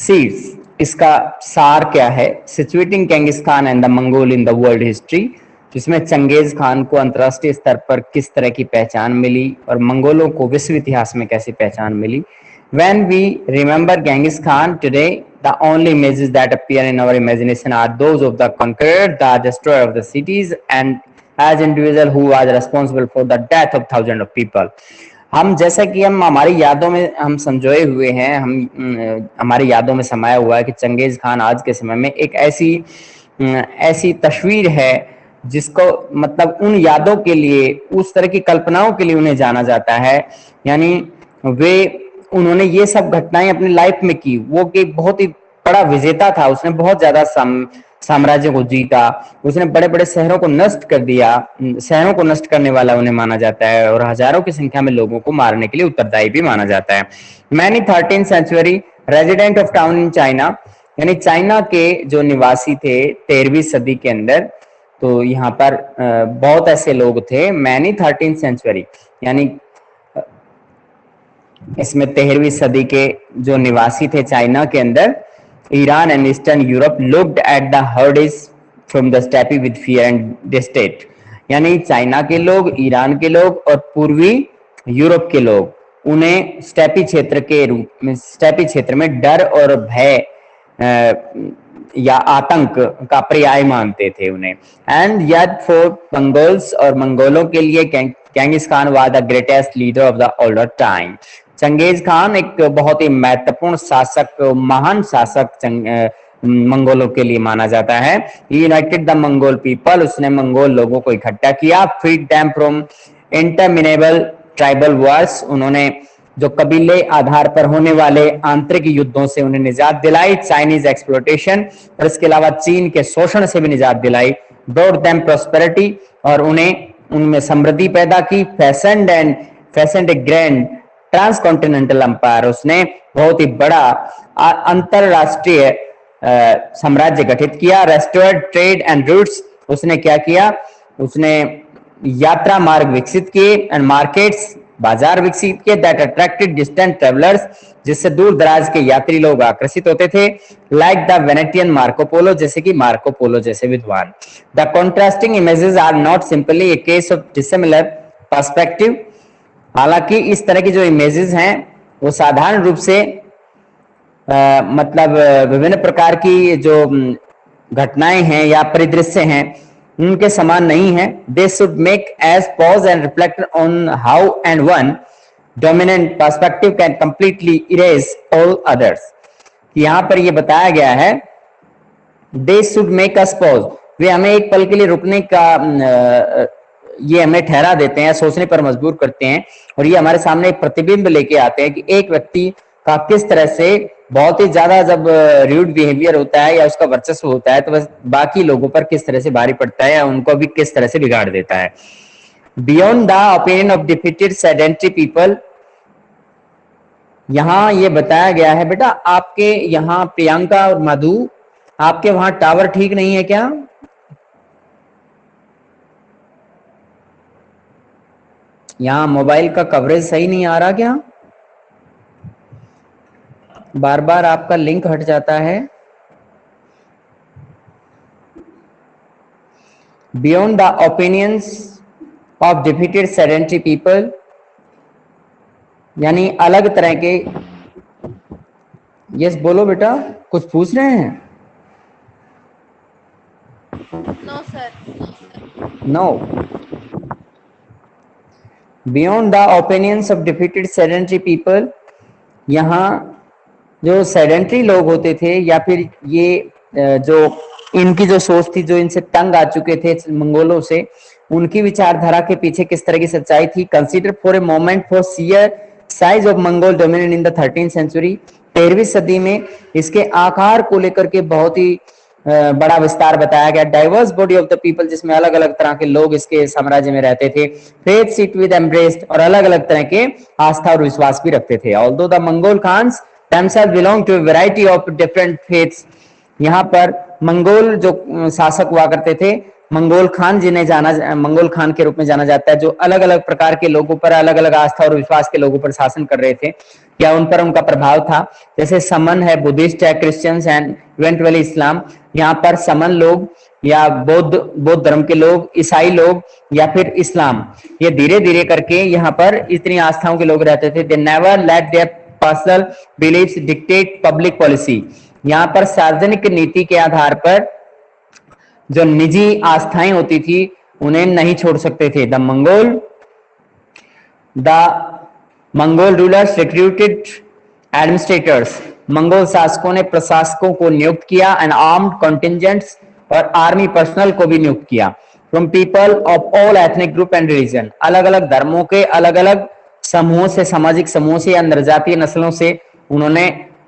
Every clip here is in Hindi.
सीड्स, इसका सार क्या है? Situating Genghis Khan and the Mongol in the world history, जिसमें चंगेज खान को अंतर्राष्ट्रीय स्तर पर किस तरह की पहचान मिली और मंगोलों को विश्व इतिहास में कैसी पहचान मिली। When we remember Genghis Khan today, the only images that appear in our imagination are those of the conqueror, the destroyer of the cities, and as individual who was responsible for the death of thousands of people. हम जैसा कि हम हमारी यादों में हम संजोए हुए हैं, हम हमारी यादों में समाया हुआ है कि चंगेज खान आज के समय में एक ऐसी तस्वीर है जिसको मतलब उन यादों के लिए, उस तरह की कल्पनाओं के लिए उन्हें जाना जाता है। यानी उन्होंने ये सब घटनाएं अपनी लाइफ में की। वो एक बहुत ही बड़ा विजेता था, उसने बहुत ज्यादा साम्राज्य को जीता, उसने बड़े बड़े शहरों को नष्ट कर दिया, शहरों को नष्ट करने वाला उन्हें माना जाता है और हजारों की संख्या में लोगों को मारने के लिए उत्तरदायी भी माना जाता है। Many 13th century resident of town in China, यानी चाइना के जो निवासी थे 13वीं सदी के अंदर, तो यहाँ पर बहुत ऐसे लोग थे। मैनी 13th सेंचुरी यानी इसमें 13वीं सदी के जो निवासी थे चाइना के अंदर, Iran and eastern Europe looked at the herders from the steppe with fear and distaste, यानी चाइना के लोग, ईरान के लोग और पूर्वी यूरोप के लोग उन्हें स्टेपी क्षेत्र के रूप में, स्टेपी क्षेत्र में डर और भय या आतंक का पर्याय मानते थे उन्हें। एंड यट फॉर मंगोल्स, और मंगोलों के लिए Genghis Khan was the greatest leader of the older time. Genghis Khan एक बहुत ही महत्वपूर्ण शासक, महान शासक मंगोलों के लिए माना जाता है। यूनाइटेड द मंगोल पीपल, उसने मंगोल लोगों को इकट्ठा किया। Freed them from interminable tribal wars, उन्होंने जो कबीले आधार पर होने वाले आंतरिक युद्धों से उन्हें निजात दिलाई। चाइनीज एक्सप्लोटेशन, और इसके अलावा चीन के शोषण से भी निजात दिलाई। ब्रॉड देम प्रोस्पेरिटी, और उन्हें उनमें समृद्धि पैदा की। फैशन्ड ए ग्रैंड ट्रांसकॉन्टिनेंटल एम्पायर, उसने बहुत ही बड़ा अंतरराष्ट्रीय साम्राज्य गठित किया। रेस्टोर्ड ट्रेड एंड रूट्स, उसने क्या किया? उसने यात्रा मार्ग विकसित किए। एंड मार्केट्स, बाजार विकसित किए। दैट अट्रैक्टेड डिस्टेंट ट्रेवलर्स, जिससे दूर दराज के यात्री लोग आकर्षित होते थे। Like the Venetian Marco Polo, जैसे कि मार्को पोलो जैसे विद्वान। The contrasting images are not simply a case of dissimilar perspective, हालांकि इस तरह की जो इमेजेस हैं वो साधारण रूप से मतलब विभिन्न प्रकार की जो घटनाएं हैं या परिदृश्य हैं उनके समान नहीं है। They should make us pause and reflect on how and one dominant perspective can completely erase all others. यहाँ पर ये बताया गया है, they should make us pause, वे हमें एक पल के लिए रुकने का ये हमें ठहरा देते हैं, सोचने पर मजबूर करते हैं, और ये हमारे सामने एक प्रतिबिंब लेके आते हैं कि एक व्यक्ति का किस तरह से बहुत ही ज्यादा जब रूड बिहेवियर होता है या उसका वर्चस्व होता है तो बस बाकी लोगों पर किस तरह से भारी पड़ता है या उनको भी किस तरह से बिगाड़ देता है। Beyond the opinion of defeated sedentary people, यहां ये बताया गया है। बेटा आपके यहाँ प्रियंका और मधु, आपके वहां टावर ठीक नहीं है क्या? यहाँ मोबाइल का कवरेज सही नहीं आ रहा क्या? बार बार आपका लिंक हट जाता है। Beyond the opinions of defeated sedentary people, यानी अलग तरह के। यस बोलो बेटा, कुछ पूछ रहे हैं? No sir. No. Beyond the opinions of defeated sedentary people, यहाँ जो सेडेंटरी लोग होते थे या फिर ये जो इनकी जो सोच थी, जो इनसे तंग आ चुके थे मंगोलों से, उनकी विचारधारा के पीछे किस तरह की सच्चाई थी। Consider for a moment for sheer size of Mongol dominion in the 13th century, 13वीं सदी में इसके आकार को लेकर के बहुत ही बड़ा विस्तार बताया गया। Diverse body of the people, जिसमें अलग अलग तरह के लोग इसके साम्राज्य में रहते थे। फेथ सीट विद एम्ब्रेस्ड, और अलग अलग तरह के आस्था और विश्वास भी रखते थे। Although the Mongol khans themselves belong to a variety of different faiths, यहाँ पर मंगोल जो शासक हुआ करते थे, मंगोल खान मंगोल खान के रूप में जाना जाता है, जो अलग अलग प्रकार के लोगों पर, अलग अलग आस्था और विश्वास के लोगों पर शासन कर रहे थे या उन पर उनका प्रभाव था। जैसे समन है, बुद्धिस्ट है, क्रिश्चियंस एंड इवेंटुअली इस्लाम। यहाँ पर समन लोग या बौद्ध धर्म के लोग, ईसाई लोग या फिर इस्लाम, ये धीरे धीरे करके यहाँ पर इतनी आस्थाओं के लोग रहते थे। They never let their personal beliefs dictate public policy. यहाँ पर सार्वजनिक नीति के आधार पर जो निजी आस्थाएं होती थी उन्हें नहीं छोड़ सकते थे। The Mongol rulers recruited administrators. Mongol शासकों ने प्रशासकों को नियुक्त किया एंड आर्म्ड कॉन्टिजेंट्स, और आर्मी पर्सनल को भी नियुक्त किया। From people of all ethnic group and religion. अलग अलग धर्मों के अलग अलग समूहों से, सामाजिक समूहों से या नरजातीय नस्लों से उन्होंने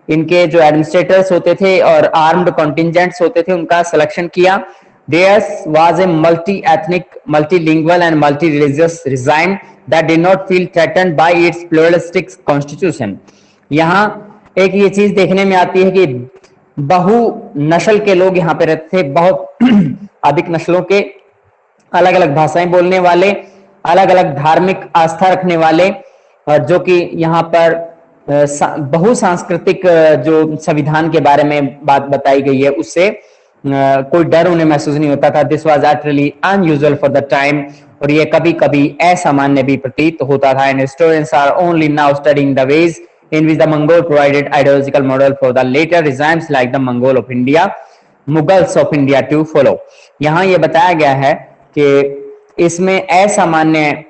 इनके जो एडमिनिस्ट्रेटर्स होते थे और आर्म्ड कॉन्टिजेंट्स होते थे उनका सिलेक्शन किया। Theirs was a multi-ethnic, multilingual and multi-religious regime that did not feel threatened by its pluralistic constitution. यहाँ एक ये चीज देखने में आती है कि बहु नस्ल के लोग यहाँ पे रहते थे, बहुत अधिक नस्लों के, अलग अलग भाषाएं बोलने वाले, अलग अलग धार्मिक आस्था रखने वाले, और जो कि यहाँ पर बहु सांस्कृतिक जो संविधान के बारे में बात बताई गई है उससे कोई डर उन्हें महसूस नहीं होता था। This was actually unusual for the time, और ये कभी कभी असामान्य भी प्रतीत होता था। And historians are only now studying the ways in which the Mongol provided ideological model for the later regimes like the Mongol of India, Mughals of India to follow. यहाँ ये बताया गया है कि इसमें असामान्य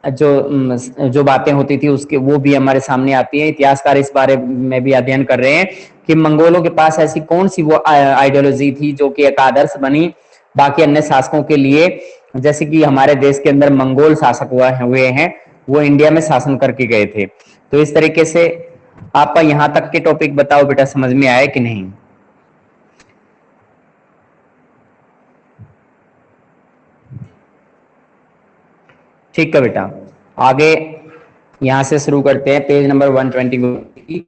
जो बातें होती थी उसके वो भी हमारे सामने आती है। इतिहासकार इस बारे में भी अध्ययन कर रहे हैं कि मंगोलों के पास ऐसी कौन सी वो आइडियोलॉजी थी जो कि एक आदर्श बनी बाकी अन्य शासकों के लिए। जैसे कि हमारे देश के अंदर मंगोल शासक हुए हैं, वो इंडिया में शासन करके गए थे। तो इस तरीके से आपका यहाँ तक के टॉपिक बताओ बेटा, समझ में आया कि नहीं? ठीक है बेटा, आगे यहां से शुरू करते हैं। Page number 120।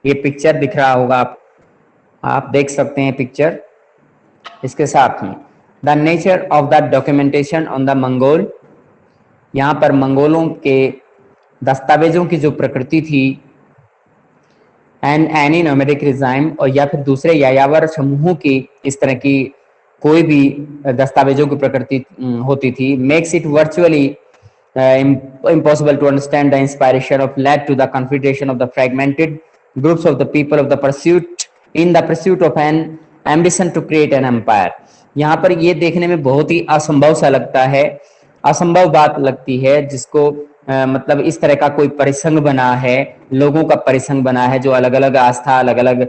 ये पिक्चर दिख रहा होगा, आप देख सकते हैं पिक्चर इसके साथ में। The nature of the documentation on the Mongol. यहाँ पर मंगोलों के दस्तावेजों की जो प्रकृति थी, एंड एनी नोमैडिक रिजाइम, और या फिर दूसरे यायावर समूहों की इस तरह की कोई भी दस्तावेजों की प्रकृति होती थी, makes it virtually impossible to understand the inspiration of led to the confederation of the fragmented groups of the people of the pursuit of an ambition to create an empire। यहाँ पर ये देखने में बहुत ही असंभव सा लगता है, असंभव बात लगती है, जिसको मतलब इस तरह का कोई परिसंघ बना है, लोगों का परिसंघ बना है जो अलग अलग आस्था, अलग अलग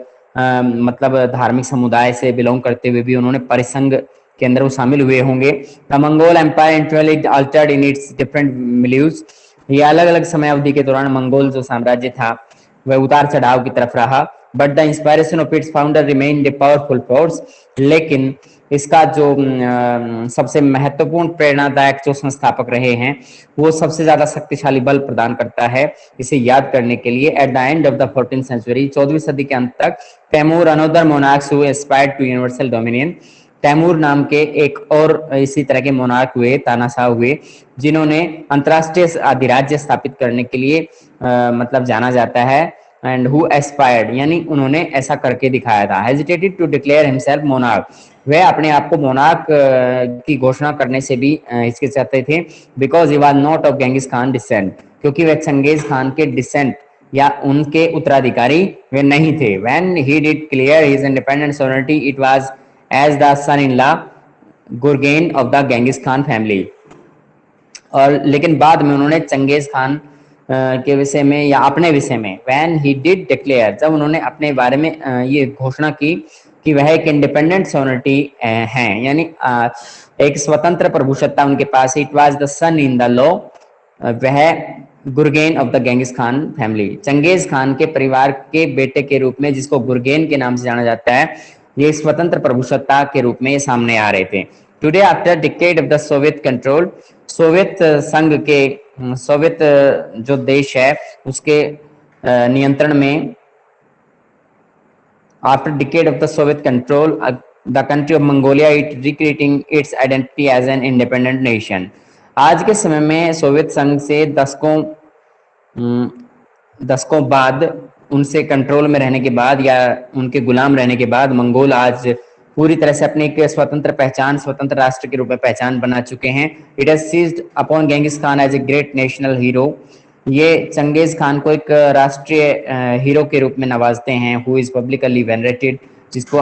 मतलब धार्मिक समुदाय से बिलोंग करते हुए भी उन्होंने परिसंघ के अंदर वो शामिल हुए होंगे। The Mongol empire internally altered in its different milieus. ये अलग अलग समय अवधि के दौरान मंगोल जो साम्राज्य था वह उतार चढ़ाव की तरफ रहा। But the inspiration of its founder remain the powerful force. लेकिन इसका जो सबसे महत्वपूर्ण प्रेरणादायक जो संस्थापक रहे हैं वो सबसे ज्यादा शक्तिशाली बल प्रदान करता है इसे याद करने के लिए। At the end of the 14th century, 14वीं सदी के अंत तक, Timur another monarchs who aspired to universal dominion. Timur नाम के एक और इसी तरह के मोनार्क हुए, तानाशाह हुए, जिन्होंने अंतरराष्ट्रीय अधिराज्य स्थापित करने के लिए मतलब जाना जाता है। एंड हु एस्पायर्ड यानी उन्होंने ऐसा करके दिखाया था। Hesitated to declare himself monarch, वह अपने आप को मोनार्क की घोषणा करने से भी हिचकिचाते थे। Because he was not of Genghis Khan descent, क्योंकि वह चंगेज खान के डिसेंट या उनके उत्तराधिकारी वे नहीं थे। When he did clear his independent sovereignty it was as the son in law gurgen of the Genghis Khan family. और लेकिन बाद में उन्होंने चंगेज खान के विषय में या अपने विषय में, व्हेन ही डिड डिक्लेयर, जब उन्होंने अपने बारे में ये घोषणा की कि वह एक इंडिपेंडेंट सॉवरेनिटी हैं, यानी एक स्वतंत्र प्रभुसत्ता उनके पास। It was the son in the law, वह gurgen of the Genghis Khan family, Genghis Khan के परिवार के बेटे के रूप में, जिसको गुरगेन के नाम से जाना जाता है, ये स्वतंत्र प्रभुसत्ता के रूप में सामने आ रहे थे। Today after decades of the Soviet control, Soviet संघ के, सोवियत जो देश है उसके नियंत्रण में, after decade of the Soviet control, the country of Mongolia it recreating its identity as an independent nation. आज के समय में सोवियत संघ से दशकों बाद, उनसे कंट्रोल में रहने के बाद या उनके गुलाम रहने के बाद, मंगोल आज पूरी तरह से अपनी एक स्वतंत्र पहचान, स्वतंत्र राष्ट्र के रूप में पहचान बना चुके हैं। It has seized upon Genghis Khan as a great national hero. ये चंगेज खान को एक राष्ट्रीय हीरो के रूप में नवाजते हैं, हु इज पब्लिकली वेनरेटेड, जिसको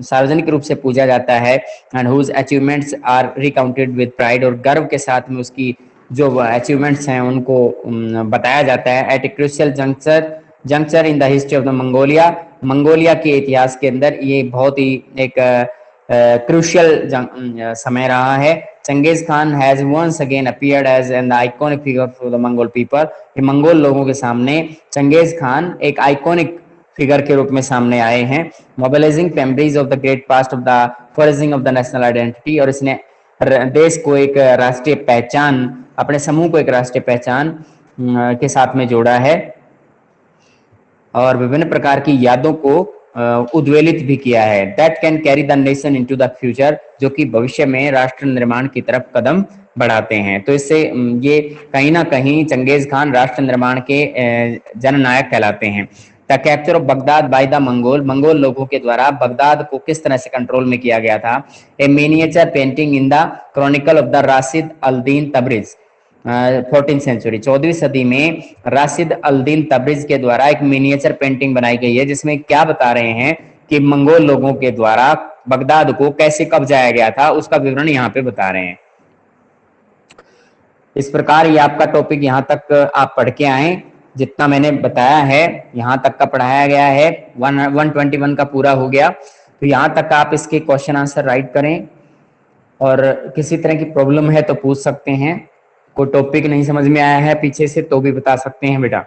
सार्वजनिक रूप से पूजा जाता है, and whose achievements are recounted with pride, और गर्व के साथ में उसकी जो अचीवमेंट्स हैं उनको बताया जाता है। At a crucial juncture in the history of the Mongolia, Mongolia के इतिहास के अंदर ये बहुत ही एक क्रूशियल समय रहा है। Genghis Khan has once again appeared as an iconic figure for the Mongol people. ये मंगोल लोगों के सामने चंगेज खान एक आइकॉनिक फिगर के रूप में सामने आए हैं। Mobilising memories of the great past of the foraging of the national identity, और इसने देश को एक राष्ट्रीय पहचान, अपने समूह को एक राष्ट्रीय पहचान के साथ में जोड़ा है, और विभिन्न प्रकार की यादों को उद्वेलित भी किया है। That can carry the nation into the future, जो कि भविष्य में राष्ट्र निर्माण की तरफ कदम बढ़ाते हैं। तो इससे ये कहीं ना कहीं चंगेज खान राष्ट्र निर्माण के जननायक कहलाते हैं। The capture of Baghdad by the Mongol, Mongol लोगों के द्वारा बगदाद को किस तरह से कंट्रोल में किया गया था। A miniature painting in the chronicle of the Rashid al Din Tabriz, 14th century, 14वीं सदी में राशिद अल दीन तबरेज के द्वारा एक मिनिएचर पेंटिंग बनाई गई है, जिसमें क्या बता रहे हैं कि मंगोल लोगों के द्वारा बगदाद को कैसे कब्जाया गया था, उसका विवरण यहाँ पे बता रहे हैं। इस प्रकार ये आपका टॉपिक यहाँ तक आप पढ़ के आए, जितना मैंने बताया है यहाँ तक का पढ़ाया गया है, 121 का पूरा हो गया। तो यहाँ तक आप इसके क्वेश्चन आंसर राइट करें, और किसी तरह की प्रॉब्लम है तो पूछ सकते हैं। कोई टॉपिक नहीं समझ में आया है पीछे से तो भी बता सकते हैं बेटा।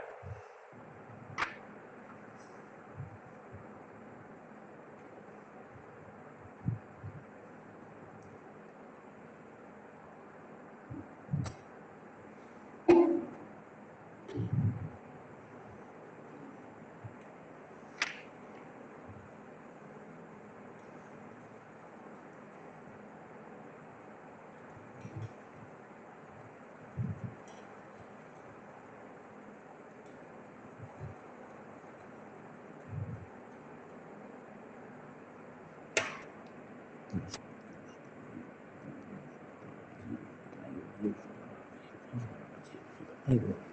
Thank you.